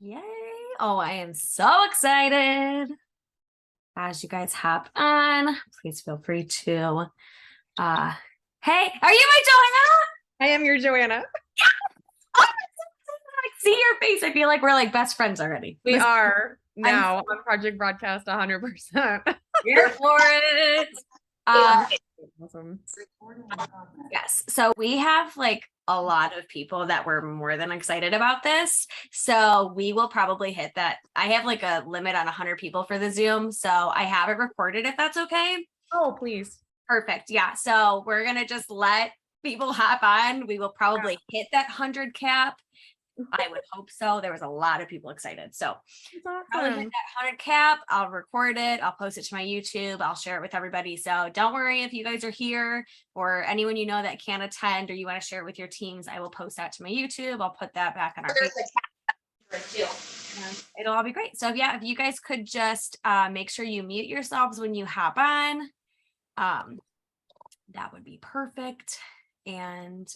Yay. Oh, I am so excited. As you guys hop on, please feel free to uh hey, are you my Johanna? I am your Johanna. Oh, I see your face. I feel like we're like best friends already. We are now on Project Broadcast 100%. Here for it. Awesome. Yes. So we have like a lot of people that were more than excited about this. So we will probably hit that. I have like a limit on 100 people for the Zoom. So I have it recorded if that's okay. Oh, please. Perfect. Yeah. So we're going to just let people hop on. We will probably hit that 100 cap. I would hope so. There was a lot of people excited. So probably hit that 100 cap. I'll record it. I'll post it to my YouTube. I'll share it with everybody. So don't worry if you guys are here or anyone you know that can't attend or you want to share it with your teams. I will post that to my YouTube. I'll put that back on our Facebook. It'll all be great. So yeah, if you guys could just make sure you mute yourselves when you hop on, that would be perfect. And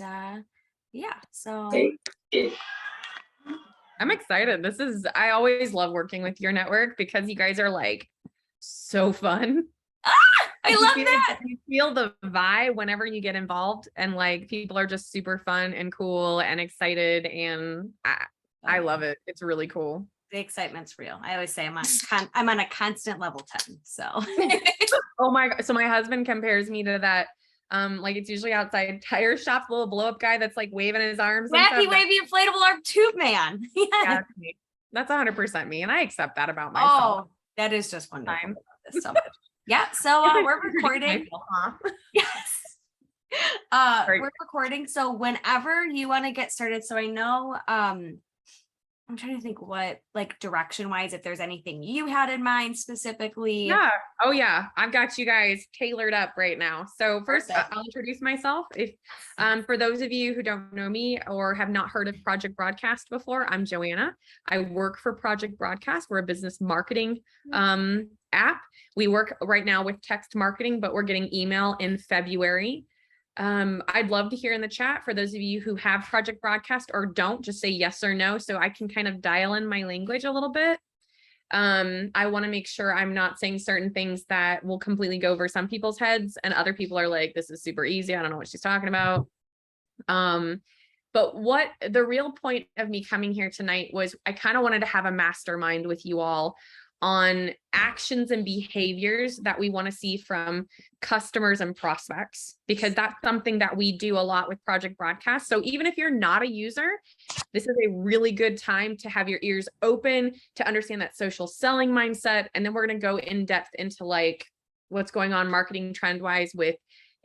yeah, so I'm excited. I always love working with your network because you guys are like so fun. I love that. You feel the vibe whenever you get involved, and like people are just super fun and cool and excited, and I love it. It's really cool. The excitement's real. I always say I'm on a constant level 10. So oh my God. So my husband compares me to that. Like it's usually outside tire shop, little blow up guy that's like waving his arms. Wacky wavy inflatable arm tube man. Yeah, that's 100% me, and I accept that about myself. Oh, that is just wonderful. This so much. Yeah, so we're recording. Yes. We're recording. So whenever you want to get started, so I know I'm trying to think what like direction wise, if there's anything you had in mind specifically. Yeah. Oh yeah. I've got you guys tailored up right now. So first I'll introduce myself. If for those of you who don't know me or have not heard of Project Broadcast before, I'm Johanna. I work for Project Broadcast. We're a business marketing app. We work right now with text marketing, but we're getting email in February. I'd love to hear in the chat for those of you who have Project Broadcast or don't, just say yes or no so I can kind of dial in my language a little bit. I want to make sure I'm not saying certain things that will completely go over some people's heads and other people are like, this is super easy. I don't know what she's talking about. But what the real point of me coming here tonight was I kind of wanted to have a mastermind with you all on actions and behaviors that we want to see from customers and prospects, because that's something that we do a lot with Project Broadcast. So even if you're not a user, this is a really good time to have your ears open to understand that social selling mindset. And then we're going to go in depth into like what's going on marketing trend wise with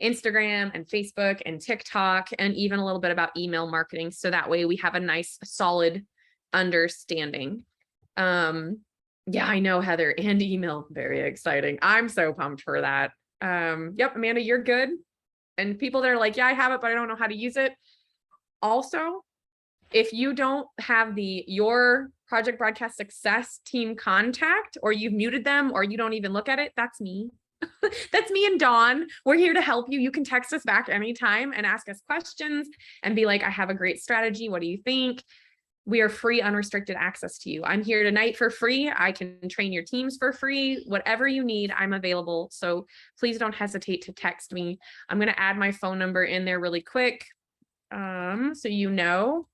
Instagram and Facebook and TikTok, and even a little bit about email marketing. So that way we have a nice solid understanding. Yeah, I know, Heather, and email, very exciting. I'm so pumped for that. Yep, Amanda, you're good. And people that are like, yeah, I have it, but I don't know how to use it. Also, if you don't have your Project Broadcast Success team contact, or you've muted them, or you don't even look at it, that's me. That's me and Dawn. We're here to help you. You can text us back anytime and ask us questions and be like, I have a great strategy. What do you think? We are free, unrestricted access to you. I'm here tonight for free. I can train your teams for free. Whatever you need, I'm available. So please don't hesitate to text me. I'm going to add my phone number in there really quick. So you know,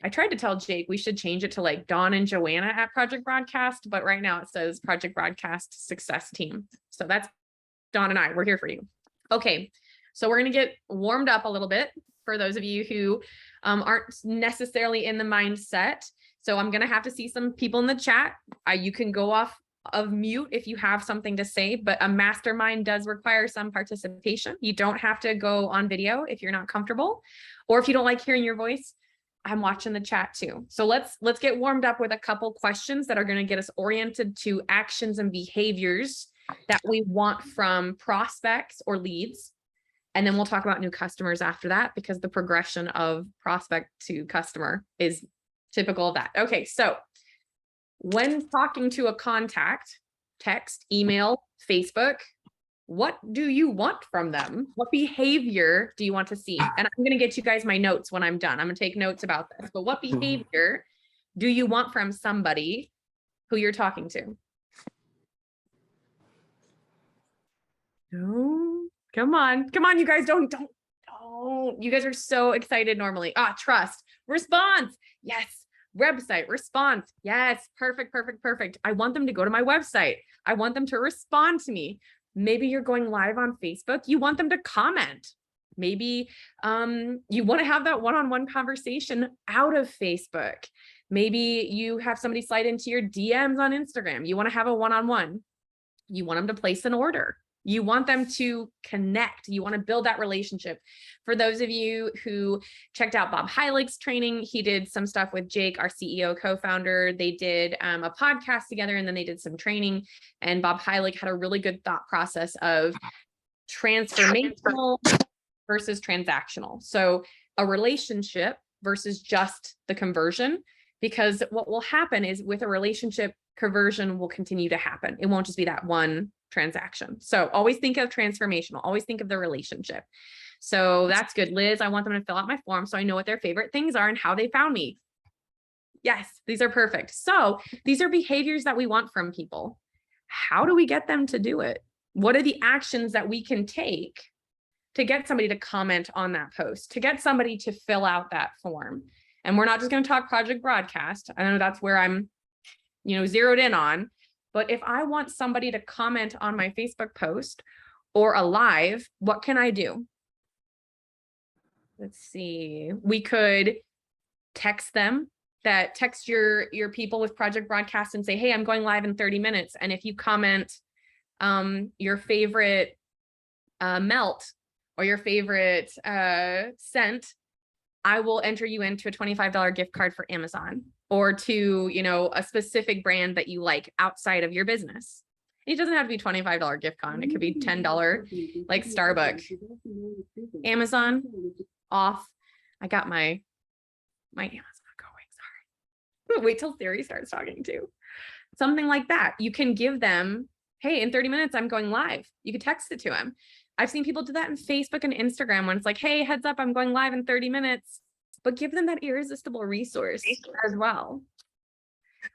I tried to tell Jake we should change it to like Dawn and Johanna at Project Broadcast, but right now it says Project Broadcast Success Team. So that's Dawn and I. We're here for you. Okay, so we're going to get warmed up a little bit for those of you who aren't necessarily in the mindset. So I'm going to have to see some people in the chat. You can go off of mute if you have something to say, but a mastermind does require some participation. You don't have to go on video if you're not comfortable, or if you don't like hearing your voice. I'm watching the chat too. So let's get warmed up with a couple questions that are going to get us oriented to actions and behaviors that we want from prospects or leads. And then we'll talk about new customers after that, because the progression of prospect to customer is typical of that. Okay, so when talking to a contact, text, email, Facebook, what do you want from them? What behavior do you want to see? And I'm going to get you guys my notes when I'm done. I'm going to take notes about this, but what behavior do you want from somebody who you're talking to? No, come on, you guys don't, you guys are so excited normally. Trust, response. Yes. Website, response. Yes. Perfect. I want them to go to my website. I want them to respond to me. Maybe you're going live on Facebook. You want them to comment. Maybe you want to have that one-on-one conversation out of Facebook. Maybe you have somebody slide into your DMs on Instagram. You want to have a one-on-one. You want them to place an order. You want them to connect. You want to build that relationship. For those of you who checked out Bob Heilig's training, he did some stuff with Jake, our CEO co-founder. They did a podcast together, and then they did some training. And Bob Heilig had a really good thought process of transformational versus transactional. So a relationship versus just the conversion, because what will happen is with a relationship, conversion will continue to happen. It won't just be that one transaction. So always think of transformational, always think of the relationship. So that's good. Liz, I want them to fill out my form so I know what their favorite things are and how they found me. Yes, these are perfect. So these are behaviors that we want from people. How do we get them to do it? What are the actions that we can take to get somebody to comment on that post, to get somebody to fill out that form? And we're not just going to talk project broadcast. I know that's where I'm, zeroed in on. But if I want somebody to comment on my Facebook post or a live, what can I do? Let's see. We could text them, text your people with project broadcast and say, hey, I'm going live in 30 minutes. And if you comment your favorite melt or your favorite scent, I will enter you into a $25 gift card for Amazon, or to, a specific brand that you like outside of your business. It doesn't have to be $25 gift card. It could be $10, like Starbucks. Amazon off. I got my Amazon going. Sorry. Wait till Siri starts talking too. Something like that. You can give them, hey, in 30 minutes, I'm going live. You could text it to them. I've seen people do that in Facebook and Instagram when it's like, hey, heads up, I'm going live in 30 minutes, but give them that irresistible resource as well.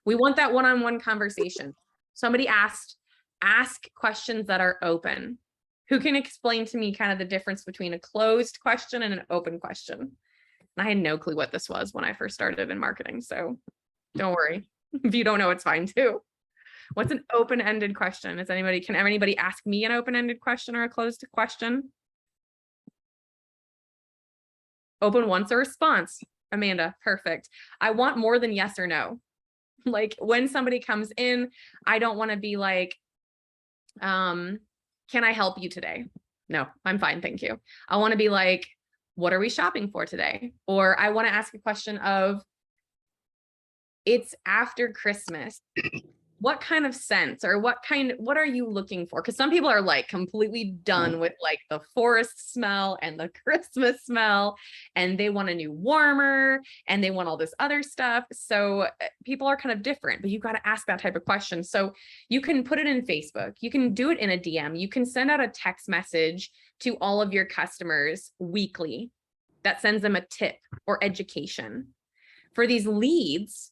We want that one-on-one conversation. Somebody ask questions that are open. Who can explain to me kind of the difference between a closed question and an open question? And I had no clue what this was when I first started in marketing. So don't worry. If you don't know, it's fine too. What's an open-ended question? Can anybody ask me an open-ended question or a closed question? Open wants a response. Amanda, perfect. I want more than yes or no. Like when somebody comes in, I don't want to be like, can I help you today? No, I'm fine. Thank you. I want to be like, what are we shopping for today? Or I want to ask a question of, it's after Christmas. What kind of scents or what are you looking for? Because some people are like completely done with like the forest smell and the Christmas smell, and they want a new warmer and they want all this other stuff. So people are kind of different, but you've got to ask that type of question. So you can put it in Facebook, you can do it in a DM, you can send out a text message to all of your customers weekly that sends them a tip or education. For these leads,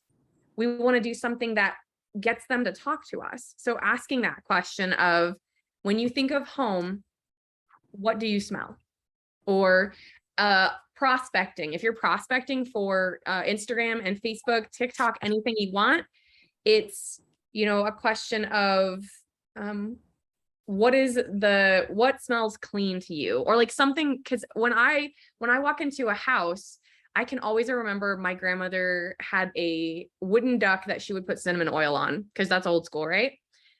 we want to do something that gets them to talk to us. So asking that question of, when you think of home, what do you smell? Or prospecting. If you're prospecting for Instagram and Facebook, TikTok, anything you want, it's, a question of what smells clean to you? Or like something, because when I walk into a house, I can always remember my grandmother had a wooden duck that she would put cinnamon oil on, because that's old school, right?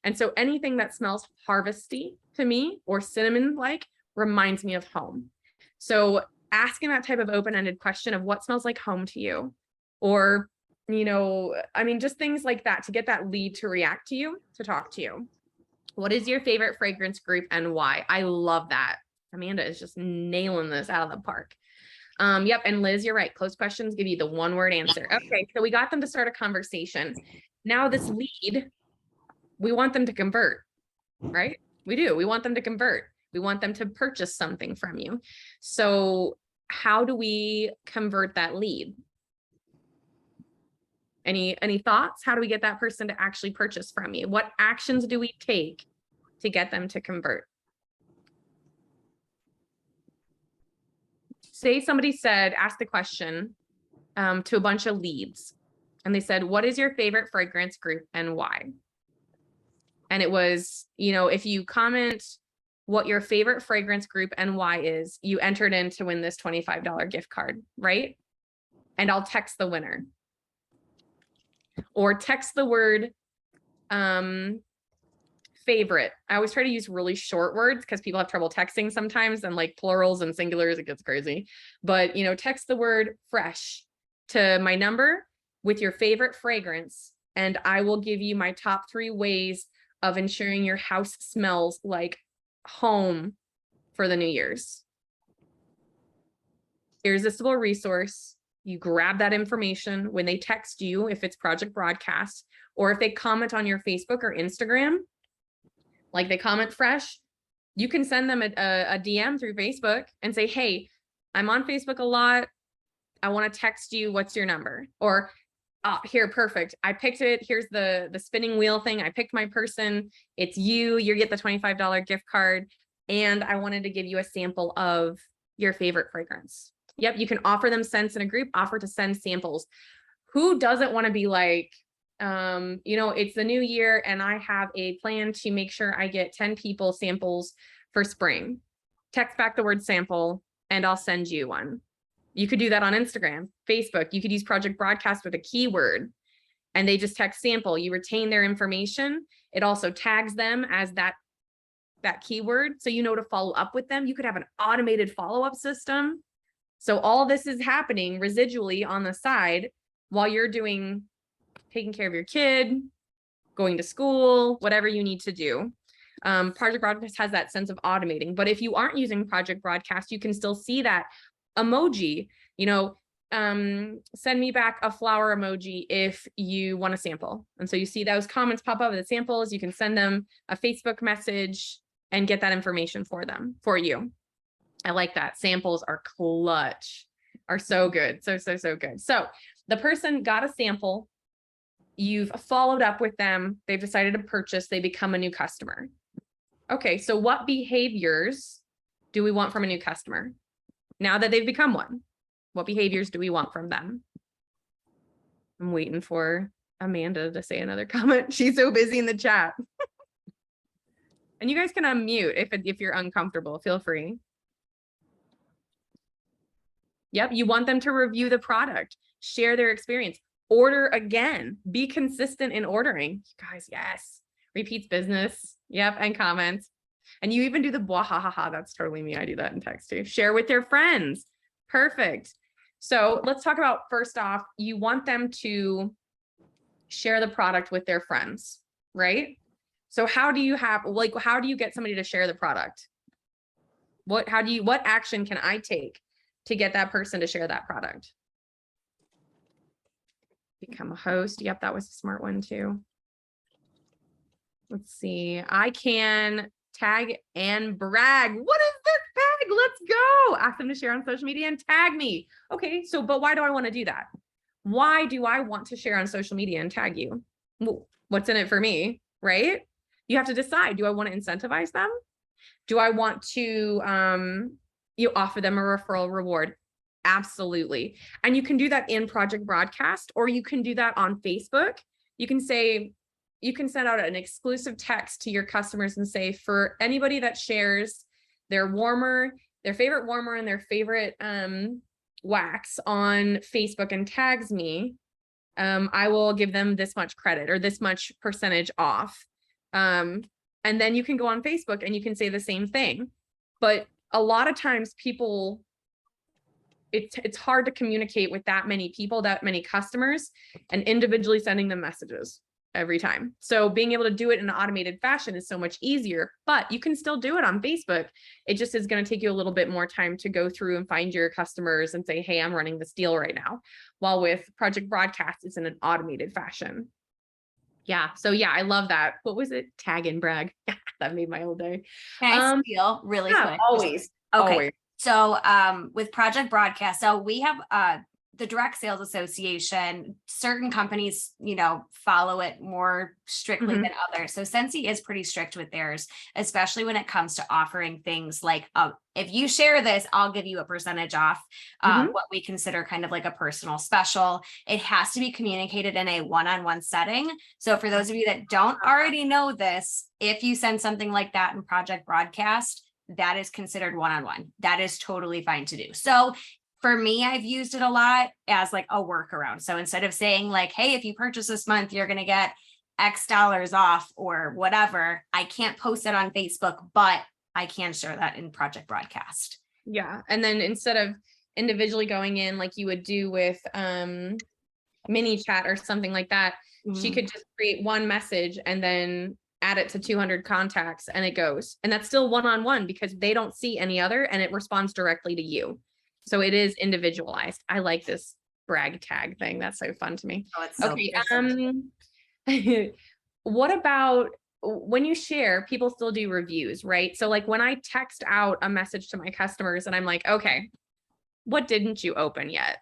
And so anything that smells harvesty to me or cinnamon like reminds me of home. So asking that type of open-ended question of what smells like home to you, or, just things like that to get that lead to react to you, to talk to you. What is your favorite fragrance group and why? I love that. Amanda is just nailing this out of the park. Yep. And Liz, you're right. Closed questions give you the one-word answer. Okay. So we got them to start a conversation. Now this lead, we want them to convert, right? We do. We want them to convert. We want them to purchase something from you. So how do we convert that lead? Any thoughts? How do we get that person to actually purchase from me? What actions do we take to get them to convert? Say somebody said, ask the question to a bunch of leads, and they said, what is your favorite fragrance group and why? And it was, if you comment what your favorite fragrance group and why is, you entered in to win this $25 gift card, right? And I'll text the winner. Or text the word favorite. I always try to use really short words because people have trouble texting sometimes, and like plurals and singulars, it gets crazy. But, text the word fresh to my number with your favorite fragrance, and I will give you my top 3 ways of ensuring your house smells like home for the New Year's. Irresistible resource. You grab that information when they text you, if it's Project Broadcast, or if they comment on your Facebook or Instagram, like they comment fresh, you can send them a DM through Facebook and say, hey, I'm on Facebook a lot. I want to text you. What's your number? Or here, perfect. I picked it. Here's the spinning wheel thing. I picked my person. It's you. You get the $25 gift card. And I wanted to give you a sample of your favorite fragrance. Yep. You can offer them scents in a group, offer to send samples. Who doesn't want to be like, it's the new year and I have a plan to make sure I get 10 people samples for spring. Text back the word sample and I'll send you one. You could do that on Instagram, Facebook. You could use Project Broadcast with a keyword and they just text sample. You retain their information. It also tags them as that keyword. So to follow up with them. You could have an automated follow-up system. So all this is happening residually on the side while you're taking care of your kid, going to school, whatever you need to do. Project Broadcast has that sense of automating. But if you aren't using Project Broadcast, you can still see that emoji, send me back a flower emoji if you want a sample. And so you see those comments pop up with the samples. You can send them a Facebook message and get that information for you. I like that. Samples are clutch, are so good. So good. So the person got a sample. You've followed up with them. They've decided to purchase. They become a new customer. Okay, so what behaviors do we want from a new customer? Now that they've become one, what behaviors do we want from them? I'm waiting for Amanda to say another comment. She's so busy in the chat. And you guys can unmute if you're uncomfortable, feel free. Yep, you want them to review the product, share their experience, order again, be consistent in ordering. Guys, yes. Repeats business. Yep, and comments. And you even do the blah, ha, ha, ha. That's totally me. I do that in text too. Share with your friends. Perfect. So let's talk about, first off, you want them to share the product with their friends, right? So how do you get somebody to share the product? What action can I take to get that person to share that product? Become a host. Yep, that was a smart one too. Let's see. I can tag and brag. What is this tag? Let's go. Ask them to share on social media and tag me. Okay, but why do I want to do that? Why do I want to share on social media and tag you? Well, what's in it for me, right? You have to decide. Do I want to incentivize them? Do I want to offer them a referral reward? Absolutely. And you can do that in Project Broadcast, or you can do that on Facebook. You can send out an exclusive text to your customers and say, for anybody that shares their favorite warmer and their favorite wax on Facebook and tags me, I will give them this much credit or this much percentage off. And then you can go on Facebook and you can say the same thing. But a lot of times it's hard to communicate with that many people, that many customers, and individually sending them messages every time. So being able to do it in an automated fashion is so much easier, but you can still do it on Facebook. It just is going to take you a little bit more time to go through and find your customers and say, hey, I'm running this deal right now. While with Project Broadcast, it's in an automated fashion. Yeah. So yeah, I love that. What was it? Tag and brag. That made my whole day. Can I steal really quick? Always. Okay. Always. So with Project Broadcast, so we have the Direct Sales Association, certain companies, follow it more strictly Mhm. than others. So Sensi is pretty strict with theirs, especially when it comes to offering things like, if you share this, I'll give you a percentage off, Mhm. what we consider kind of like a personal special. It has to be communicated in a one-on-one setting. So for those of you that don't already know this, if you send something like that in Project Broadcast, that is considered one-on-one. That is totally fine to do. So for me, I've used it a lot as like a workaround. So instead of saying like, hey, if you purchase this month, you're going to get X dollars off or whatever, I can't post it on Facebook, but I can share that in Project Broadcast. Yeah. And then instead of individually going in like you would do with mini chat or something like that, she could just create one message and then add it to 200 contacts and it goes. And that's still one-on-one because they don't see any other and it responds directly to you. So it is individualized. I like this brag tag thing. That's so fun to me. Oh, it's so Okay. What about when you share, people still do reviews, right? So like when I text out a message to my customers and I'm like, okay, what didn't you open yet?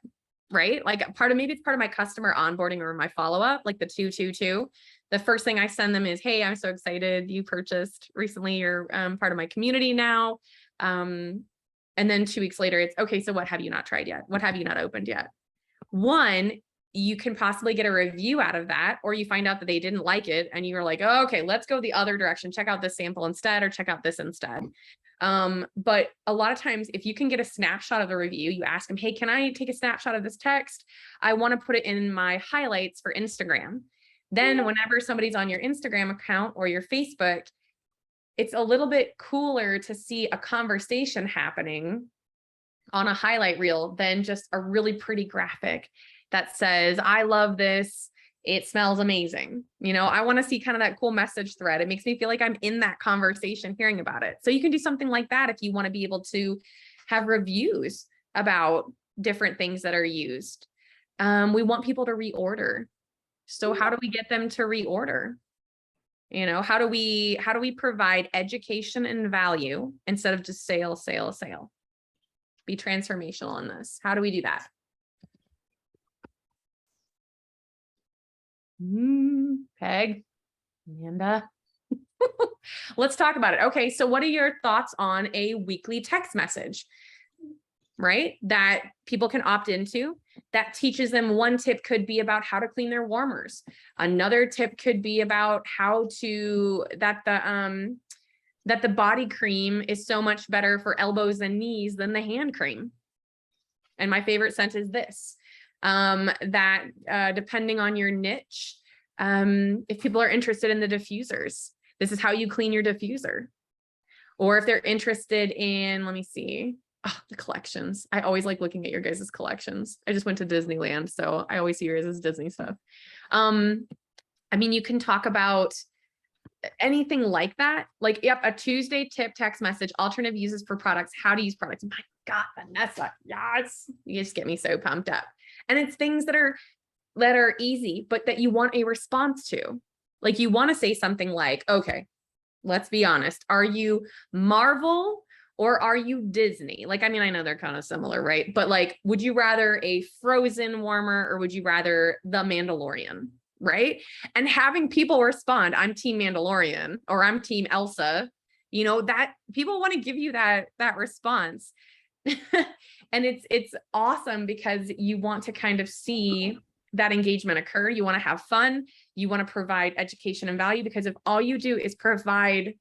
Right? Like maybe it's part of my customer onboarding or my follow-up, like the 222. The first thing I send them is, hey, I'm so excited you purchased recently. You're part of my community now. And then 2 weeks later, it's okay. So what have you not tried yet? What have you not opened yet? One, you can possibly get a review out of that, or you find out that they didn't like it and you're like, oh, okay, let's go the other direction. Check out this sample instead, or check out this instead. But a lot of times if you can get a snapshot of the review, you ask them, hey, can I take a snapshot of this text? I want to put it in my highlights for Instagram. Then whenever somebody's on your Instagram account or your Facebook, it's a little bit cooler to see a conversation happening on a highlight reel than just a really pretty graphic that says, I love this. It smells amazing. I want to see kind of that cool message thread. It makes me feel like I'm in that conversation hearing about it. So you can do something like that if you want to be able to have reviews about different things that are used. We want people to reorder. So how do we get them to reorder? How do we provide education and value instead of just sale? Be transformational in this. How do we do that? Peg, Amanda. Let's talk about it. Okay, so what are your thoughts on a weekly text message, right? That people can opt into, that teaches them. One tip could be about how to clean their warmers. Another tip could be about how to, that the body cream is so much better for elbows and knees than the hand cream. And my favorite scent is this, that depending on your niche, if people are interested in the diffusers, this is how you clean your diffuser. Or if they're interested in, let me see, the collections. I always like looking at your guys' collections. I just went to Disneyland, so I always see your guys' Disney stuff. You can talk about anything like that. Like, yep, a Tuesday tip text message, alternative uses for products, how to use products. My God, Vanessa, yes, you just get me so pumped up. And it's things that are easy, but that you want a response to. Like you want to say something like, okay, let's be honest. Are you Marvel or are you Disney? Like, I know they're kind of similar, right? But like, would you rather a Frozen warmer or would you rather the Mandalorian? Right? And having people respond, I'm team Mandalorian or I'm team Elsa, that people want to give you that response. And it's awesome because you want to kind of see that engagement occur. You want to have fun. You want to provide education and value, because if all you do is provide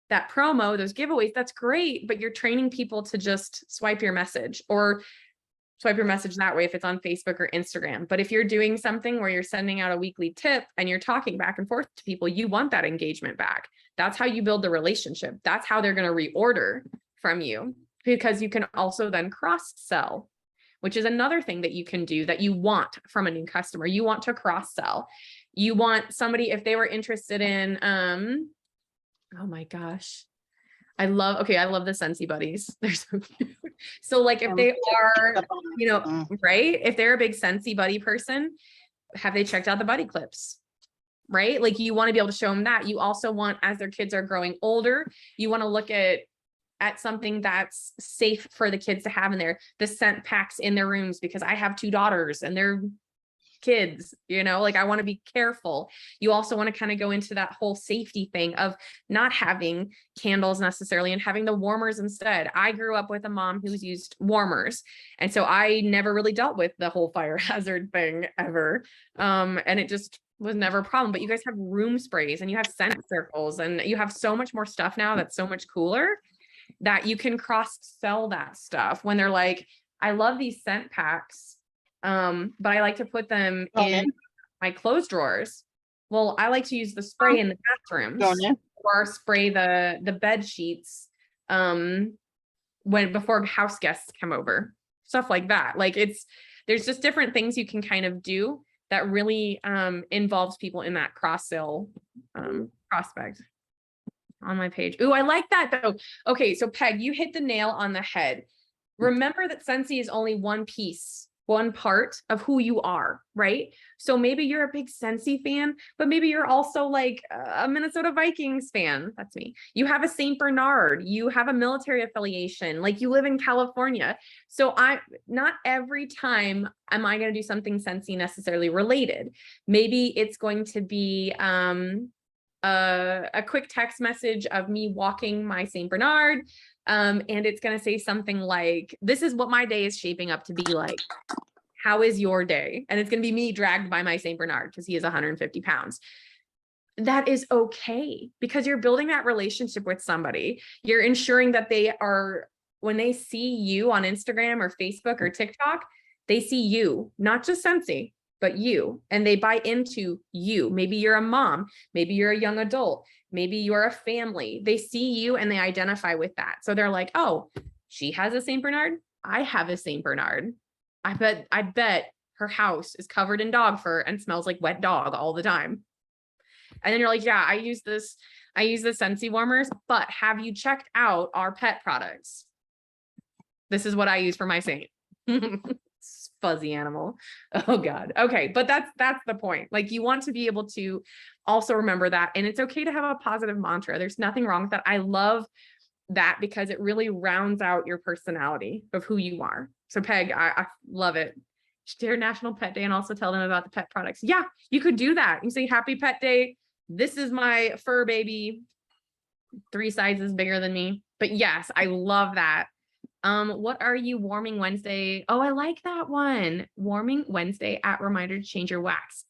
that promo, those giveaways, that's great, but you're training people to just swipe your message that way if it's on Facebook or Instagram. But if you're doing something where you're sending out a weekly tip and you're talking back and forth to people, you want that engagement back. That's how you build the relationship. That's how they're going to reorder from you, because you can also then cross sell, which is another thing that you can do that you want from a new customer. You want to cross sell. You want somebody, if they were interested in, oh my gosh, I love the Scentsy buddies. They're so cute. So like if they are, right? If they're a big Scentsy buddy person, have they checked out the buddy clips? Right? Like you want to be able to show them that. You also want, as their kids are growing older, you want to look at at something that's safe for the kids to have in there. The scent packs in their rooms, because I have 2 daughters and they're kids, like I want to be careful. You also want to kind of go into that whole safety thing of not having candles necessarily and having the warmers instead. I grew up with a mom who's used warmers, and so I never really dealt with the whole fire hazard thing ever. And it just was never a problem. But you guys have room sprays and you have scent circles and you have so much more stuff now that's so much cooler that you can cross sell that stuff when they're like, I love these scent packs, but I like to put them in my clothes drawers. Well, I like to use the spray in the bathrooms or spray the bed sheets before house guests come over, stuff like that. Like there's just different things you can kind of do that really involves people in that cross sale prospect on my page. Ooh, I like that though. Okay, so Peg, you hit the nail on the head. Remember that Scentsy is only one part of who you are, right? So maybe you're a big Scentsy fan, but maybe you're also like a Minnesota Vikings fan. That's me. You have a St. Bernard, you have a military affiliation, like you live in California. So not every time am I going to do something Scentsy necessarily related. Maybe it's going to be a quick text message of me walking my St. Bernard. And it's going to say something like, this is what my day is shaping up to be like. How is your day? And it's going to be me dragged by my St. Bernard because he is 150 pounds. That is okay, because you're building that relationship with somebody. You're ensuring that when they see you on Instagram or Facebook or TikTok, they see you, not just Scentsy, but you, and they buy into you. Maybe you're a mom, maybe you're a young adult, maybe you're a family. They see you and they identify with that. So they're like, oh, she has a St. Bernard. I have a St. Bernard. I bet her house is covered in dog fur and smells like wet dog all the time. And then you're like, yeah, I use the Scentsy warmers, but have you checked out our pet products? This is what I use for my Saint. Fuzzy animal. Oh God. Okay. But that's the point. Like, you want to be able to also remember that. And it's okay to have a positive mantra. There's nothing wrong with that. I love that because it really rounds out your personality of who you are. So Peg, I love it. Share National Pet Day and also tell them about the pet products. Yeah, you could do that. You say, happy pet day. This is my fur baby, 3 sizes bigger than me. But yes, I love that. What are you warming Wednesday? Oh, I like that one. Warming Wednesday at reminder to change your wax.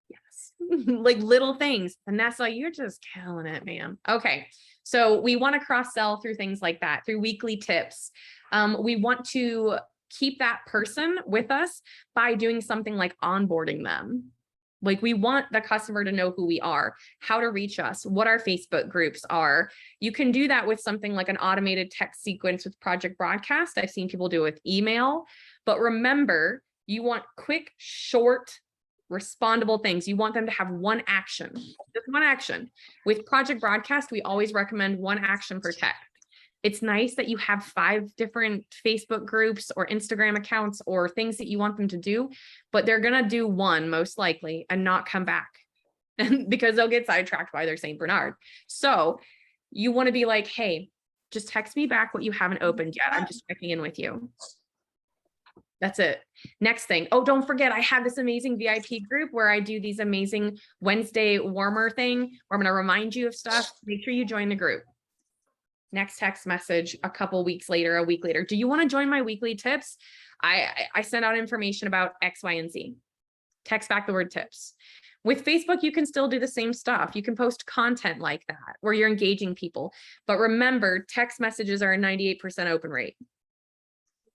Yes. Like little things. Vanessa, you're just killing it, man. Okay. So we want to cross sell through things like that, through weekly tips. We want to keep that person with us by doing something like onboarding them. Like, we want the customer to know who we are, how to reach us, what our Facebook groups are. You can do that with something like an automated text sequence with Project Broadcast. I've seen people do it with email, but remember, you want quick, short, respondable things. You want them to have one action, just one action. With Project Broadcast, we always recommend one action per text. It's nice that you have 5 different Facebook groups or Instagram accounts or things that you want them to do, but they're going to do one most likely and not come back because they'll get sidetracked by their St. Bernard. So you want to be like, hey, just text me back what you haven't opened yet. I'm just checking in with you. That's it. Next thing. Oh, don't forget, I have this amazing VIP group where I do these amazing Wednesday warmer thing where I'm going to remind you of stuff. Make sure you join the group. Next text message a couple weeks later, a week later. Do you want to join my weekly tips? I send out information about X, Y, and Z. Text back the word tips. With Facebook, you can still do the same stuff. You can post content like that where you're engaging people. But remember, text messages are a 98% open rate.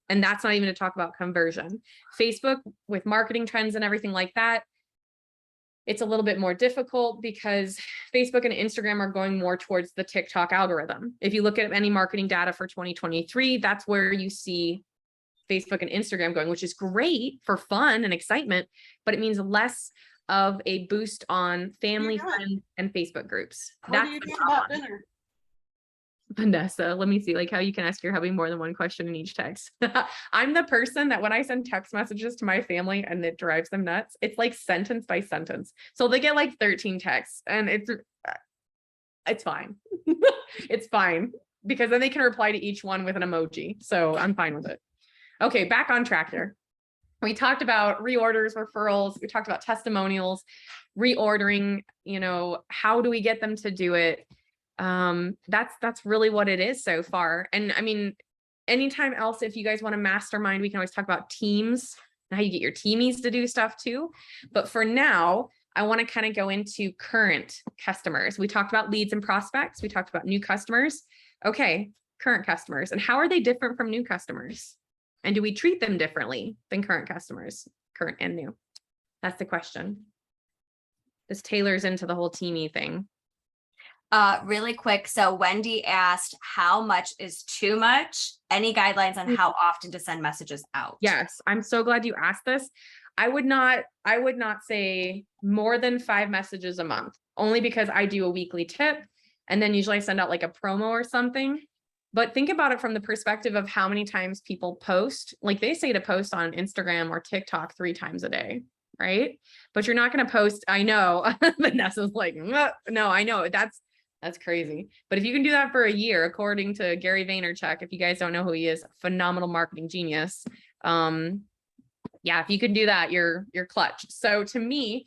And that's not even to talk about conversion. Facebook, with marketing trends and everything like that, it's a little bit more difficult because Facebook and Instagram are going more towards the TikTok algorithm. If you look at any marketing data for 2023, that's where you see Facebook and Instagram going, which is great for fun and excitement, but it means less of a boost on family, friends, and Facebook groups. That's the about dinner. Vanessa, let me see like how you can ask your hubby more than one question in each text. I'm the person that when I send text messages to my family and it drives them nuts, it's like sentence by sentence. So they get like 13 texts and it's fine. It's fine. because then they can reply to each one with an emoji. So I'm fine with it. Okay, back on track here. We talked about reorders, referrals. We talked about testimonials, reordering, how do we get them to do it? That's really what it is so far. And I mean, anytime else, if you guys want to mastermind, we can always talk about teams and how you get your teamies to do stuff too. But for now, I want to kind of go into current customers. We talked about leads and prospects. We talked about new customers. Okay, current customers. And how are they different from new customers? And do we treat them differently than current customers, current and new? That's the question. This tailors into the whole teamy thing. Really quick. So Wendy asked, how much is too much? Any guidelines on how often to send messages out? Yes, I'm so glad you asked this. I would not say more than 5 messages a month, only because I do a weekly tip and then usually I send out like a promo or something. But think about it from the perspective of how many times people post. Like they say to post on Instagram or TikTok 3 times a day, right? But you're not going to post. I know Vanessa's like, no, I know that's crazy. But if you can do that for a year, according to Gary Vaynerchuk, if you guys don't know who he is, phenomenal marketing genius. Yeah, if you can do that, you're clutch. So to me,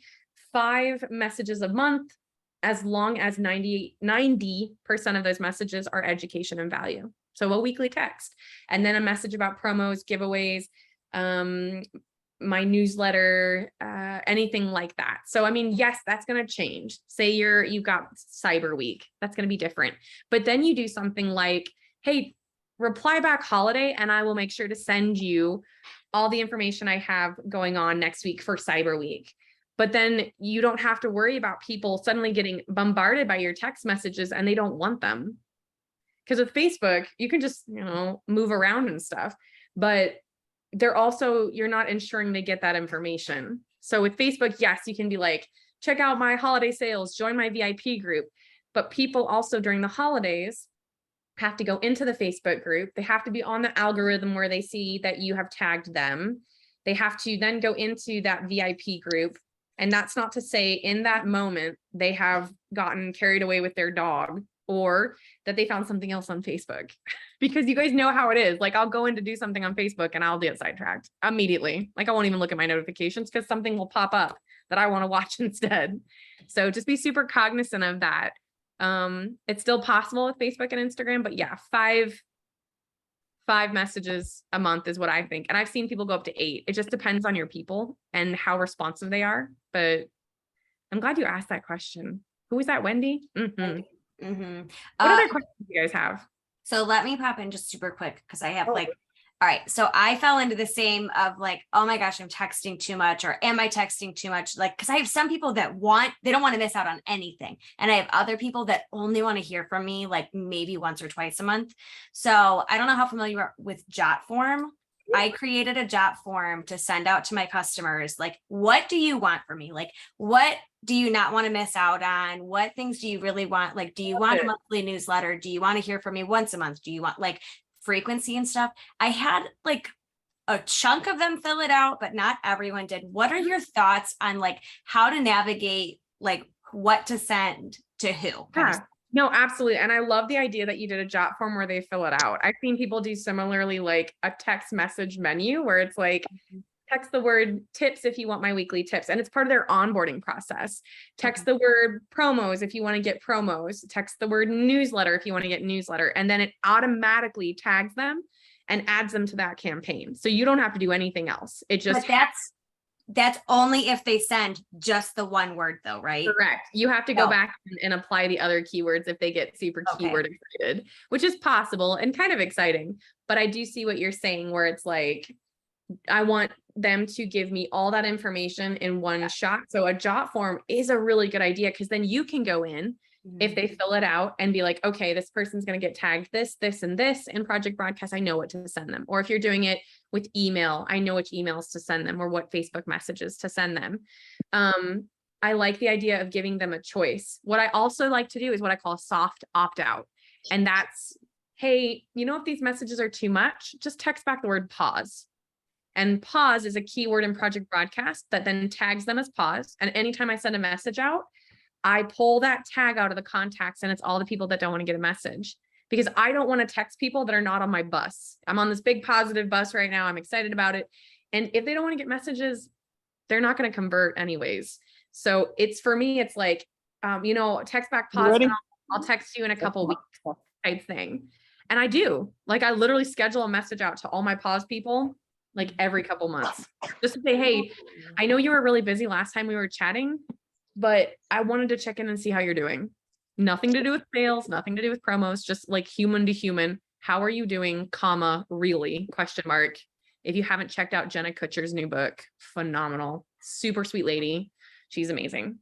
5 messages a month, as long as 90% of those messages are education and value. So a weekly text, and then a message about promos, giveaways, my newsletter, anything like that. So, I mean, yes, that's going to change. Say you've got Cyber Week, that's going to be different. But then you do something like, hey, reply back holiday, and I will make sure to send you all the information I have going on next week for Cyber Week. But then you don't have to worry about people suddenly getting bombarded by your text messages and they don't want them. Because with Facebook, you can just, move around and stuff, but you're not ensuring they get that information. So with Facebook, yes, you can be like, check out my holiday sales, join my VIP group. But people also during the holidays have to go into the Facebook group. They have to be on the algorithm where they see that you have tagged them. They have to then go into that VIP group. And that's not to say in that moment they have gotten carried away with their dog or that they found something else on Facebook, because you guys know how it is. Like I'll go in to do something on Facebook and I'll get sidetracked immediately. Like I won't even look at my notifications because something will pop up that I want to watch instead. So just be super cognizant of that. It's still possible with Facebook and Instagram, but yeah, 5 messages a month is what I think. And I've seen people go up to 8. It just depends on your people and how responsive they are. But I'm glad you asked that question. Who was that, Wendy? Mm-hmm. Mm-hmm. What other questions do you guys have? So let me pop in just super quick because I have all right. So I fell into the same of like, oh my gosh, I'm texting too much, or am I texting too much? Like, because I have some people that they don't want to miss out on anything. And I have other people that only want to hear from me like maybe once or twice a month. So I don't know how familiar you are with Jot form. I created a Jot form to send out to my customers. Like, what do you want from me? Like, what do you not want to miss out on? What things do you really want? Like, do you want a monthly newsletter? Do you want to hear from me once a month? Do you want like frequency and stuff? I had like a chunk of them fill it out, but not everyone did. What are your thoughts on like how to navigate like what to send to who? Yeah. No, absolutely. And I love the idea that you did a Jot form where they fill it out. I've seen people do similarly, like a text message menu where it's like, text the word tips if you want my weekly tips. And it's part of their onboarding process. Text the word promos if you want to get promos. Text the word newsletter if you want to get newsletter. And then it automatically tags them and adds them to that campaign. So you don't have to do anything else. It just that's only if they send just the one word though, right? Correct. You have to go back and apply the other keywords if they get super keyword excited, which is possible and kind of exciting. But I do see what you're saying where it's like, I want them to give me all that information in one shot. So a Jot form is a really good idea because then you can go in if they fill it out and be like, okay, this person's going to get tagged this, this, and this in Project Broadcast. I know what to send them. Or if you're doing it with email, I know which emails to send them or what Facebook messages to send them. I like the idea of giving them a choice. What I also like to do is what I call a soft opt-out. And that's, hey, if these messages are too much, just text back the word pause. And pause is a keyword in Project Broadcast that then tags them as pause. And anytime I send a message out, I pull that tag out of the contacts and it's all the people that don't want to get a message. because I don't want to text people that are not on my bus. I'm on this big positive bus right now. I'm excited about it. And if they don't want to get messages, they're not going to convert anyways. So it's, for me, it's like, text back positive. I'll text you in a couple weeks type thing. And I do, like, I literally schedule a message out to all my pause people, like every couple months, just to say, hey, I know you were really busy last time we were chatting, but I wanted to check in and see how you're doing. Nothing to do with sales, nothing to do with promos, just like human to human. How are you doing? Comma, really? Question mark. If you haven't checked out Jenna Kutcher's new book, phenomenal, super sweet lady. She's amazing.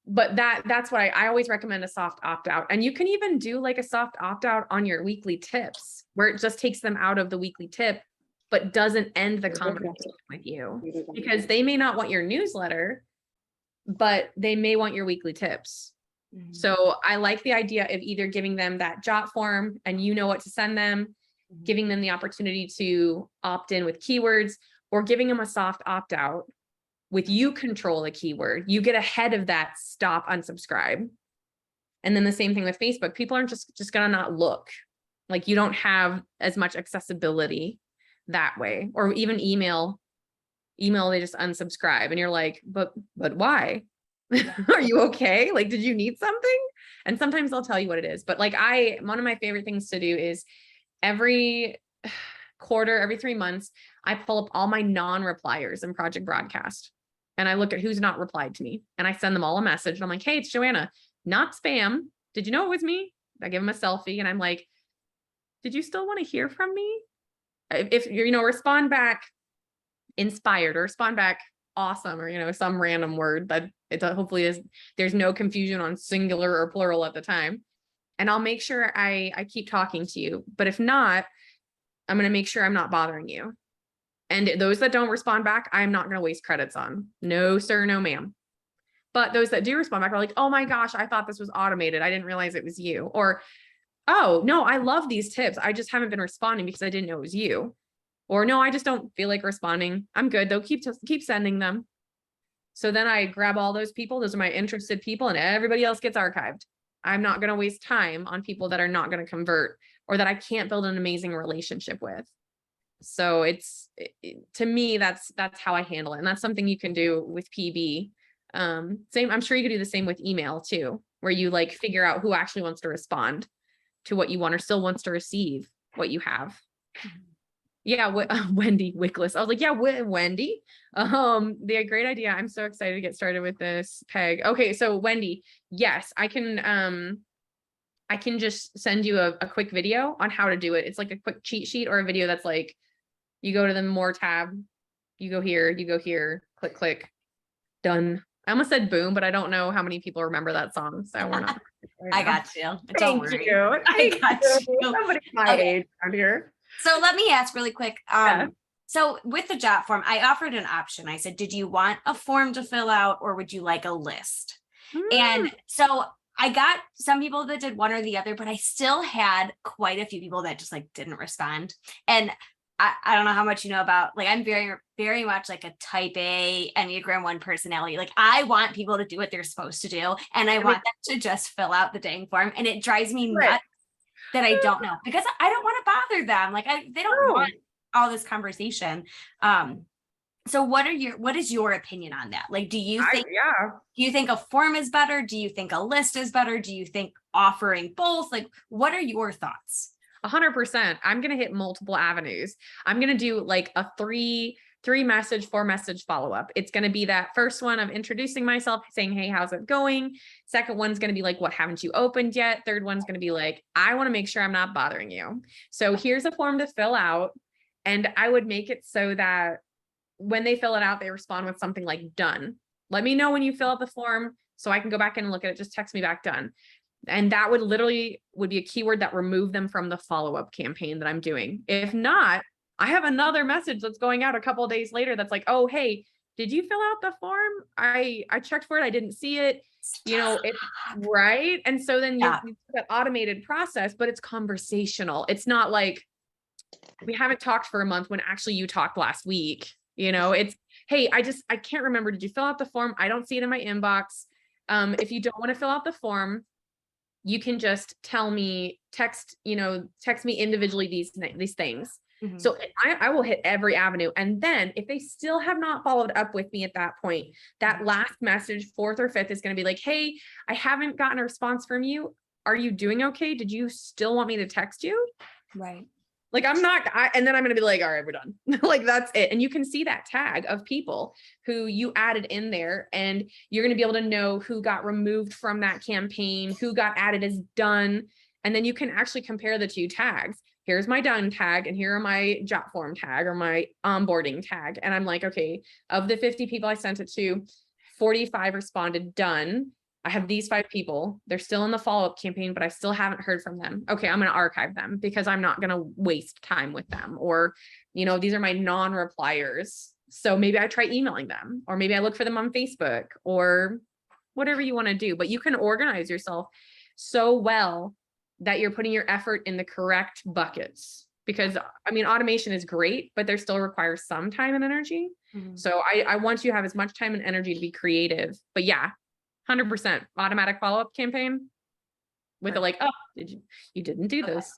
But that's what I always recommend, a soft opt-out. And you can even do like a soft opt-out on your weekly tips, where it just takes them out of the weekly tip, but doesn't end the conversation with you, because they may not want your newsletter, but they may want your weekly tips. So I like the idea of either giving them that jot form and you know what to send them, giving them the opportunity to opt in with keywords, or giving them a soft opt-out with you control the keyword. You get ahead of that stop, unsubscribe. And then the same thing with Facebook. People aren't just gonna not look. Like, you don't have as much accessibility that way. Or even email, they just unsubscribe and you're like, but why? Are you okay? Like, did you need something? And sometimes they'll tell you what it is. But like, one of my favorite things to do is every quarter, every 3 months, I pull up all my non-repliers in Project Broadcast. And I look at who's not replied to me, and I send them all a message. And I'm like, hey, it's Johanna, not spam. Did you know it was me? I give them a selfie and I'm like, did you still want to hear from me? If you're, respond back inspired, or respond back awesome, or, some random word that it hopefully is, there's no confusion on singular or plural at the time. And I'll make sure I keep talking to you. But if not, I'm going to make sure I'm not bothering you. And those that don't respond back, I'm not going to waste credits on. No, sir, no, ma'am. But those that do respond back are like, oh my gosh, I thought this was automated. I didn't realize it was you. Or, oh no, I love these tips. I just haven't been responding because I didn't know it was you. Or no, I just don't feel like responding. I'm good. They'll keep sending them. So then I grab all those people. Those are my interested people, and everybody else gets archived. I'm not going to waste time on people that are not going to convert, or that I can't build an amazing relationship with. So to me, that's how I handle it. And that's something you can do with PB. Same, I'm sure you could do the same with email too, where you like figure out who actually wants to respond to what you want, or still wants to receive what you have. Yeah, Wendy Wickless. I was like, yeah, Wendy. The great idea. I'm so excited to get started with this, Peg. Okay, so Wendy, yes, I can just send you a quick video on how to do it. It's like a quick cheat sheet, or a video that's like, you go to the more tab, you go here, click, done. I almost said boom, but I don't know how many people remember that song. So we're not. I got you. Thank you. I got you. Somebody my age around here. So let me ask really quick. Yeah. So with the jot form, I offered an option. I said, did you want a form to fill out, or would you like a list? And so I got some people that did one or the other, but I still had quite a few people that just like didn't respond. And I don't know how much you know about, like, I'm very, very much like a type A Enneagram 1 personality. Like, I want people to do what they're supposed to do. And I want them to just fill out the dang form. And it drives me nuts that I don't know, because I don't want to bother them. Like, they don't want all this conversation. So what is your opinion on that? Like, do you think a form is better? Do you think a list is better? Do you think offering both? Like, what are your thoughts? 100%. I'm going to hit multiple avenues. I'm going to do like a 4 message follow-up. It's going to be that first one of introducing myself, saying, hey, how's it going? Second one's going to be like, what haven't you opened yet? Third one's going to be like, I want to make sure I'm not bothering you. So here's a form to fill out. And I would make it so that when they fill it out, they respond with something like done. Let me know when you fill out the form so I can go back in and look at it. Just text me back done. And that would be a keyword that removed them from the follow-up campaign that I'm doing. If not, I have another message that's going out a couple of days later that's like, oh, hey, did you fill out the form? I checked for it. I didn't see it. It's right. And so then you do that automated process, but it's conversational. It's not like we haven't talked for a month when actually you talked last week. It's, hey, I can't remember. Did you fill out the form? I don't see it in my inbox. If you don't want to fill out the form, you can just tell me, text me individually these things. Mhm. So I will hit every avenue. And then if they still have not followed up with me at that point, that last message, fourth or fifth, is going to be like, hey, I haven't gotten a response from you. Are you doing okay? Did you still want me to text you? Right. Like, and then I'm going to be like, all right, we're done. Like, that's it. And you can see that tag of people who you added in there, and you're going to be able to know who got removed from that campaign, who got added as done. And then you can actually compare the two tags. Here's my done tag, and here are my job form tag or my onboarding tag. And I'm like, okay, of the 50 people I sent it to, 45 responded done. I have these 5 people. They're still in the follow-up campaign, but I still haven't heard from them. Okay, I'm going to archive them because I'm not going to waste time with them. Or, these are my non-repliers. So maybe I try emailing them, or maybe I look for them on Facebook, or whatever you want to do. But you can organize yourself so well that you're putting your effort in the correct buckets. Because automation is great, but there still requires some time and energy. Mhm. So I want you to have as much time and energy to be creative. But yeah, 100% automatic follow-up campaign with a like, oh, you didn't do this.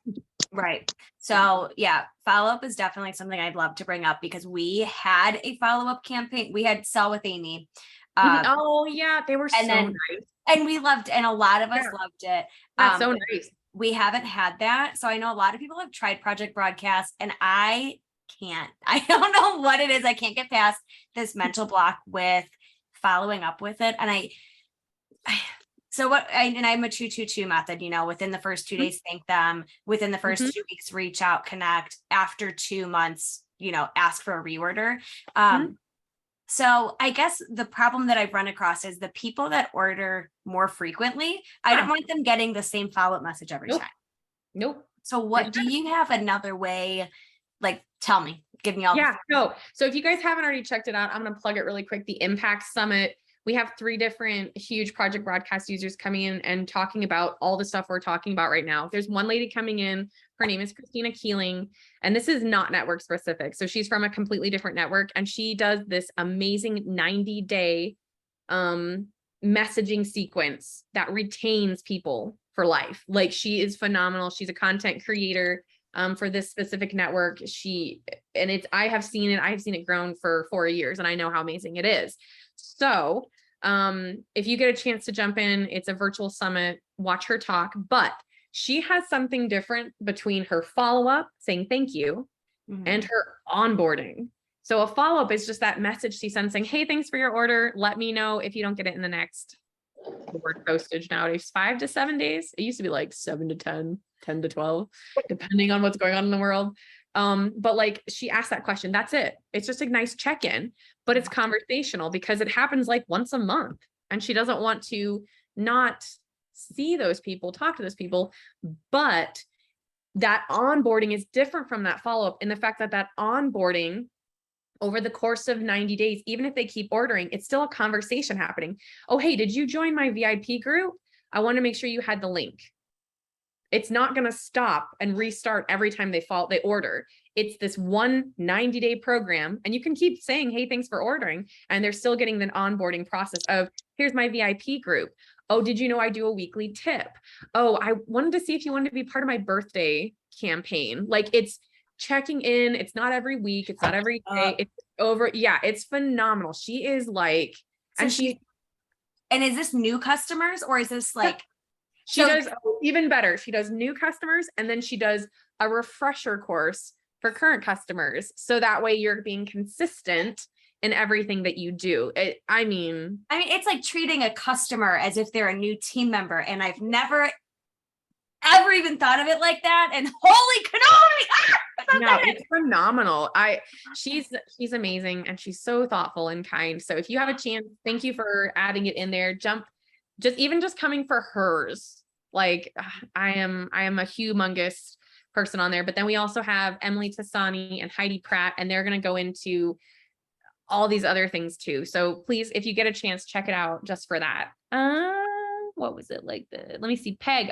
Right. So yeah, follow-up is definitely something I'd love to bring up, because we had a follow-up campaign. We had Sell with Amy. Oh yeah, they were so nice. And we loved, and a lot of us loved it. That's so nice. We haven't had that. So I know a lot of people have tried Project Broadcast, and I can't. I don't know what it is. I can't get past this mental block with following up with it. And I'm a 2-2-2 method, within the first 2 days, thank them. Within the first 2 weeks, reach out, connect. After 2 months, ask for a reorder. So I guess the problem that I've run across is the people that order more frequently, I don't want them getting the same follow-up message every time. Nope. So what do you have another way? Like, tell me, give me all. Yeah, no. So if you guys haven't already checked it out, I'm going to plug it really quick. The Impact Summit. We have 3 different huge Project Broadcast users coming in and talking about all the stuff we're talking about right now. There's one lady coming in. Her name is Christina Keeling, and this is not network specific. So she's from a completely different network, and she does this amazing 90-day messaging sequence that retains people for life. Like, she is phenomenal. She's a content creator for this specific network. I have seen it grown for 4 years, and I know how amazing it is. So if you get a chance to jump in, it's a virtual summit, watch her talk, but she has something different between her follow-up saying thank you and her onboarding. So a follow-up is just that message she sends saying, hey, thanks for your order. Let me know if you don't get it in the next word postage nowadays, 5 to 7 days. It used to be like 7 to 10, 10 to 12, depending on what's going on in the world. But like, she asked that question. That's it. It's just a nice check-in, but it's conversational because it happens like once a month, and she doesn't want to not see those people, talk to those people. But that onboarding is different from that follow-up in the fact that onboarding over the course of 90 days, even if they keep ordering, it's still a conversation happening. Oh, hey, did you join my VIP group? I want to make sure you had the link. It's not going to stop and restart every time they order. It's this 90-day program, and you can keep saying, hey, thanks for ordering. And they're still getting the onboarding process of, here's my VIP group. Oh, did you know I do a weekly tip? Oh, I wanted to see if you wanted to be part of my birthday campaign. Like, it's checking in. It's not every week. It's not every day. It's over. Yeah, it's phenomenal. She is like, so and is this new customers, or is this like, she does even better. She does new customers, and then she does a refresher course for current customers. So that way you're being consistent in everything that you do. I mean, it's like treating a customer as if they're a new team member. And I've never, ever even thought of it like that. And holy cannoli! No, it's phenomenal. She's amazing, and she's so thoughtful and kind. So if you have a chance, thank you for adding it in there. Just coming for hers. Like, I am a humongous person on there. But then we also have Emily Tassani and Heidi Pratt, and they're going to go into all these other things too. So please, if you get a chance, check it out just for that. What was it like? Let me see. Peg,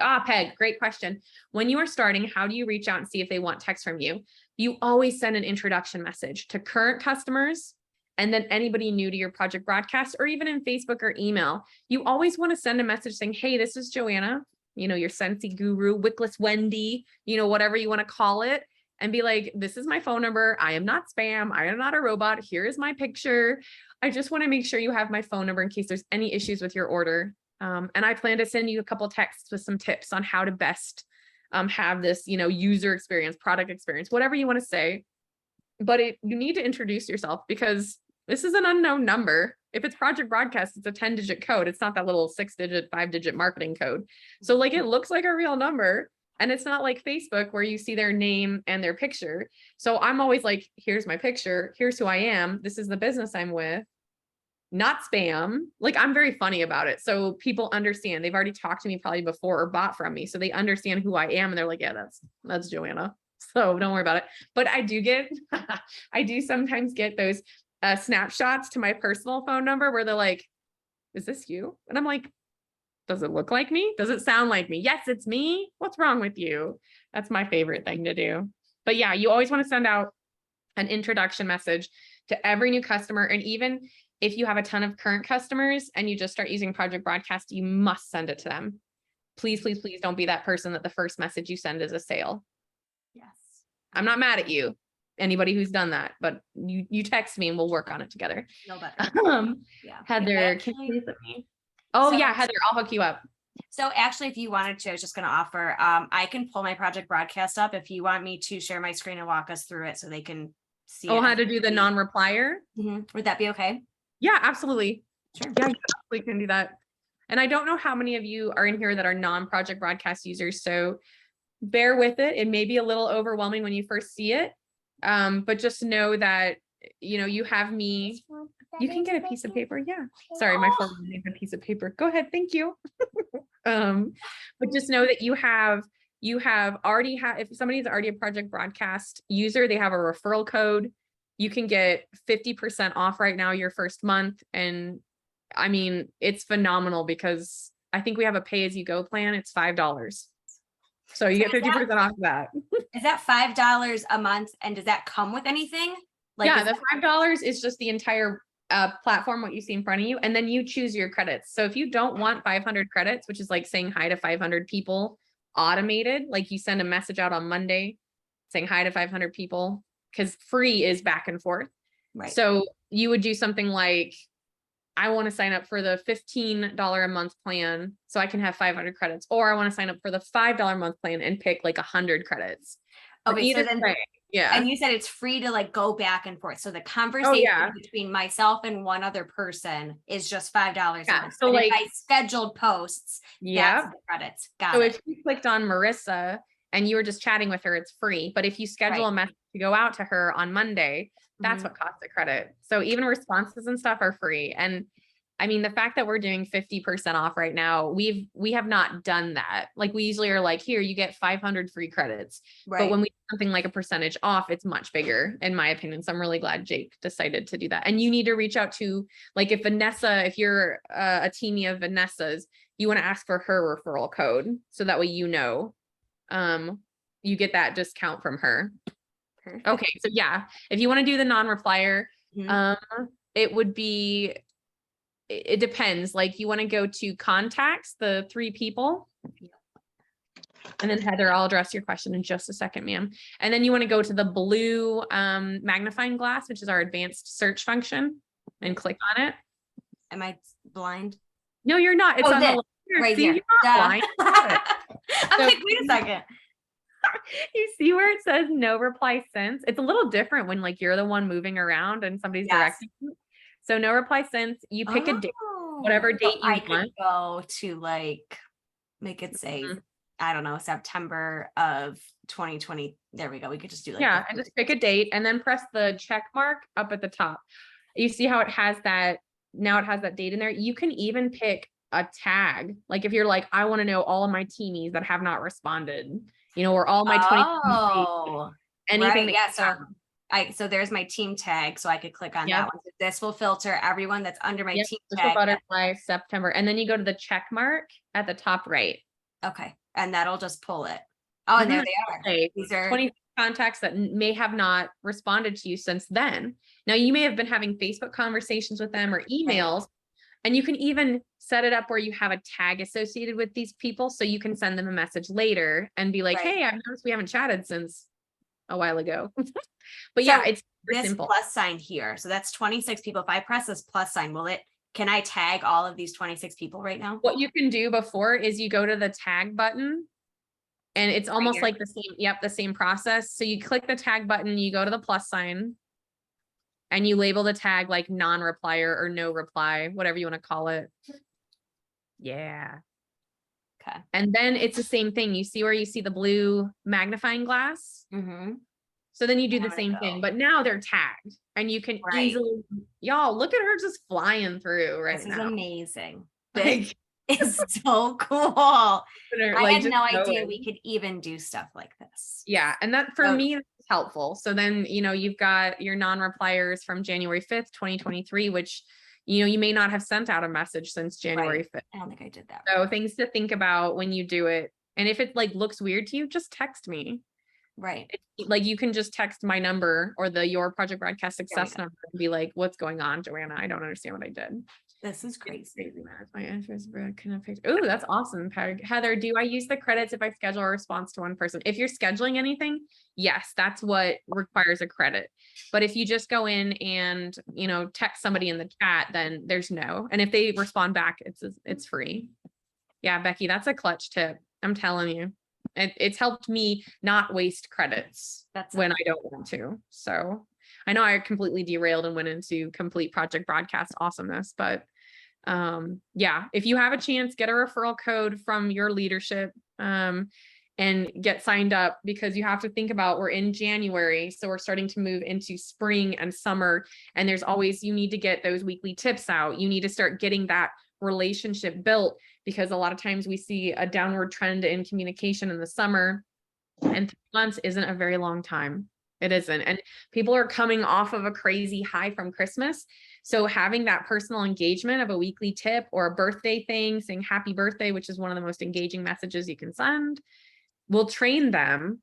great question. When you are starting, how do you reach out and see if they want text from you? You always send an introduction message to current customers, and then anybody new to your Project Broadcast, or even in Facebook or email. You always want to send a message saying, hey, this is Johanna. your Scentsy guru, Wickless Wendy, whatever you want to call it, and be like, this is my phone number. I am not spam. I am not a robot. Here is my picture. I just want to make sure you have my phone number in case there's any issues with your order. And I plan to send you a couple texts with some tips on how to best have this, user experience, product experience, whatever you want to say. But you need to introduce yourself because this is an unknown number. If it's Project Broadcast, it's a 10-digit code. It's not that little 6-digit, 5-digit marketing code. So like, it looks like a real number. And it's not like Facebook where you see their name and their picture. So I'm always like, here's my picture. Here's who I am. This is the business I'm with. Not spam. Like, I'm very funny about it. So people understand. They've already talked to me probably before or bought from me. So they understand who I am. And they're like, yeah, that's Johanna. So don't worry about it. But I do sometimes get those snapshots to my personal phone number where they're like, is this you? And I'm like, does it look like me? Does it sound like me? Yes, it's me. What's wrong with you? That's my favorite thing to do. But yeah, you always want to send out an introduction message to every new customer. And even if you have a ton of current customers and you just start using Project Broadcast, you must send it to them. Please, please, please don't be that person that the first message you send is a sale. Yes. I'm not mad at you, anybody who's done that, but you text me and we'll work on it together. No better. Yeah. Heather, can you please let me? Oh yeah, Heather, I'll hook you up. So actually, if you wanted to, I was just going to offer, I can pull my Project Broadcast up if you want me to share my screen and walk us through it so they can see. Oh, how to do the non-replier? Would that be okay? Yeah, absolutely. Sure. Yeah, we can do that. And I don't know how many of you are in here that are non-Project Broadcast users, so bear with it. It may be a little overwhelming when you first see it, but just know that, you have me. You can get a piece of paper. Yeah. Sorry, my phone needs a piece of paper. Go ahead. Thank you. But just know that you have already if somebody's already a Project Broadcast user, they have a referral code. You can get 50% off right now your first month. And I mean, it's phenomenal because I think we have a pay-as-you-go plan. It's $5. So you get 50% off of that. Is that $5 a month? And does that come with anything? Yeah, the $5 is just the entire platform, what you see in front of you, and then you choose your credits. So if you don't want 500 credits, which is like saying hi to 500 people automated, like you send a message out on Monday saying hi to 500 people, because free is back and forth. Right. So you would do something like, I want to sign up for the $15 a month plan so I can have 500 credits, or I want to sign up for the $5 a month plan and pick like 100 credits. Okay, so then, yeah. And you said it's free to like go back and forth. So the conversation between myself and one other person is just $5. Yeah. So like, if I scheduled posts, that's the credits. Got so it. if you clicked on Marissa and you were just chatting with her, it's free. But if you schedule a message to go out to her on Monday, that's what costs a credit. So even responses and stuff are free. And I mean, the fact that we're doing 50% off right now, we have not done that. Like, we usually are like, here, you get 500 free credits. Right. But when we do something like a percentage off, it's much bigger, in my opinion. So I'm really glad Jake decided to do that. And you need to reach out to, like, if you're a teamie of Vanessa's, you want to ask for her referral code. So that way, you get that discount from her. Perfect. Okay. So yeah, if you want to do the non-replier, it would be, it depends. Like, you want to go to contacts, the 3 people. And then Heather, I'll address your question in just a second, ma'am. And then you want to go to the blue magnifying glass, which is our advanced search function, and click on it. Am I blind? No, you're not. It's on the left. Right see, here. You're not blind. I'm like, wait a second. You see where it says no reply since? It's a little different when like you're the one moving around and somebody's directing you. So no reply since, you pick a date, whatever date you want. Could go to like, make it say, I don't know, September of 2020. There we go. We could just do like, and just pick a date and then press the check mark up at the top. You see how it has that, now it has that date in there. You can even pick a tag. Like, if you're like, I want to know all of my teamies that have not responded, or all my 20. Anything. Right. Yeah. So there's my team tag, so I could click on that one. So this will filter everyone that's under my team tag. Butterfly September, and then you go to the check mark at the top right. Okay, and that'll just pull it. Oh, and there they are. Okay. These are 20 contacts that may have not responded to you since then. Now, you may have been having Facebook conversations with them or emails, And you can even set it up where you have a tag associated with these people. So you can send them a message later and be like, Right. hey, I've noticed we haven't chatted since a while ago. But yeah, So it's super this simple. plus sign here. So that's 26 people. If I press this plus sign, can I tag all of these 26 people right now? What you can do before is you go to the tag button, and it's almost here. like the same, the same process. So you click the tag button, you go to the plus sign, and you label the tag like non-replier or no reply, whatever you want to call it. Yeah. Okay. And then it's the same thing. You see where you see the blue magnifying glass? Mm-hmm. So then you do I'm the gonna same go. thing, but now they're tagged and you can Right. easily, y'all, look at her just flying through right This now. is amazing. Like, This is so cool. I had no idea going. we could even do stuff like this. Yeah. And that for So- me is helpful. So then, you've got your non-repliers from January 5th, 2023, which, you may not have sent out a message since January 5th. I don't think I did that. So things to think about when you do it. And if it like looks weird to you, just text me. Right. Like you can just text my number or your project broadcast success number and be like, what's going on, Joanna? I don't understand what I did. This is crazy. My interest. Oh, that's awesome, Peg. Heather, do I use the credits if I schedule a response to one person? If you're scheduling anything, yes, that's what requires a credit. But if you just go in and, text somebody in the chat, then there's no. And if they respond back, it's free. Yeah, Becky, that's a clutch tip. I'm telling you. It's helped me not waste credits when I don't want to. So I know I completely derailed and went into complete project broadcast awesomeness, but yeah, if you have a chance, get a referral code from your leadership and get signed up, because you have to think about, we're in January, so we're starting to move into spring and summer, and there's always, you need to get those weekly tips out. You need to start getting that relationship built, because a lot of times we see a downward trend in communication in the summer, and 3 months isn't a very long time. It isn't. And people are coming off of a crazy high from Christmas. So having that personal engagement of a weekly tip or a birthday thing, saying happy birthday, which is one of the most engaging messages you can send, will train them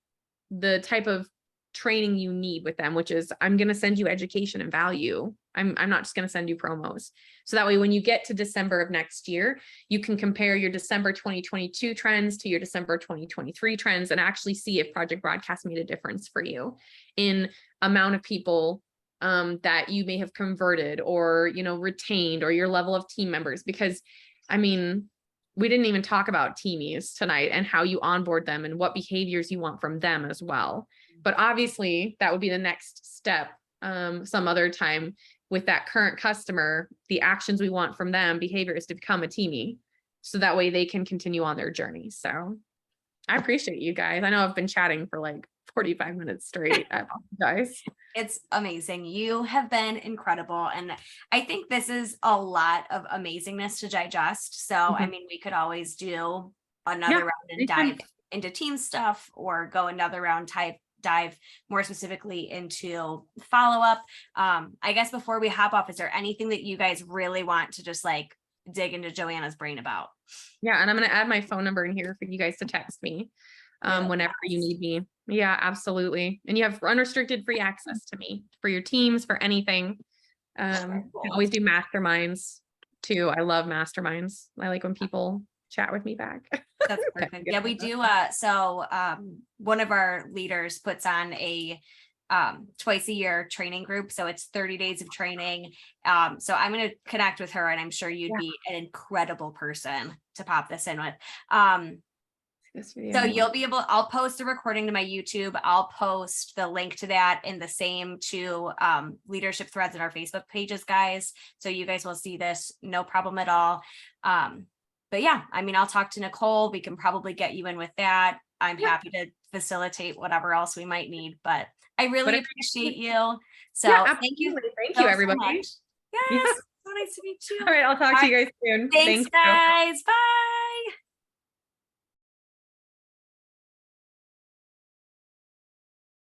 the type of training you need with them, which is, I'm going to send you education and value. I'm not just going to send you promos. So that way, when you get to December of next year, you can compare your December 2022 trends to your December 2023 trends and actually see if Project Broadcast made a difference for you in amount of people that you may have converted or, retained, or your level of team members. Because I mean, we didn't even talk about teamies tonight and how you onboard them and what behaviors you want from them as well. But obviously that would be the next step some other time with that current customer. The actions we want from them, behavior, is to become a teamie. So that way they can continue on their journey. So I appreciate you guys. I know I've been chatting for like 45 minutes straight. I apologize. It's amazing. You have been incredible. And I think this is a lot of amazingness to digest. So, I mean, we could always do another round and dive into team stuff, or go another round, dive more specifically into follow-up. I guess before we hop off, is there anything that you guys really want to just like dig into Joanna's brain about? Yeah. And I'm going to add my phone number in here for you guys to text me whenever you need me. Yeah, absolutely. And you have unrestricted free access to me for your teams, for anything. You can always do masterminds too. I love masterminds. I like when people chat with me back. That's perfect. Yeah, we do. So one of our leaders puts on a twice a year training group. So it's 30 days of training. So I'm going to connect with her, and I'm sure you'd be an incredible person to pop this in with. So you'll be able, I'll post the recording to my YouTube. I'll post the link to that in the same two leadership threads in our Facebook pages, guys. So you guys will see this, no problem at all. But yeah, I mean, I'll talk to Nicole. We can probably get you in with that. I'm happy to facilitate whatever else we might need, but I really appreciate you. So thank you. Thank you, everybody. So yes, so nice to meet you. All right, I'll talk to you guys soon. Thanks, guys. Bye.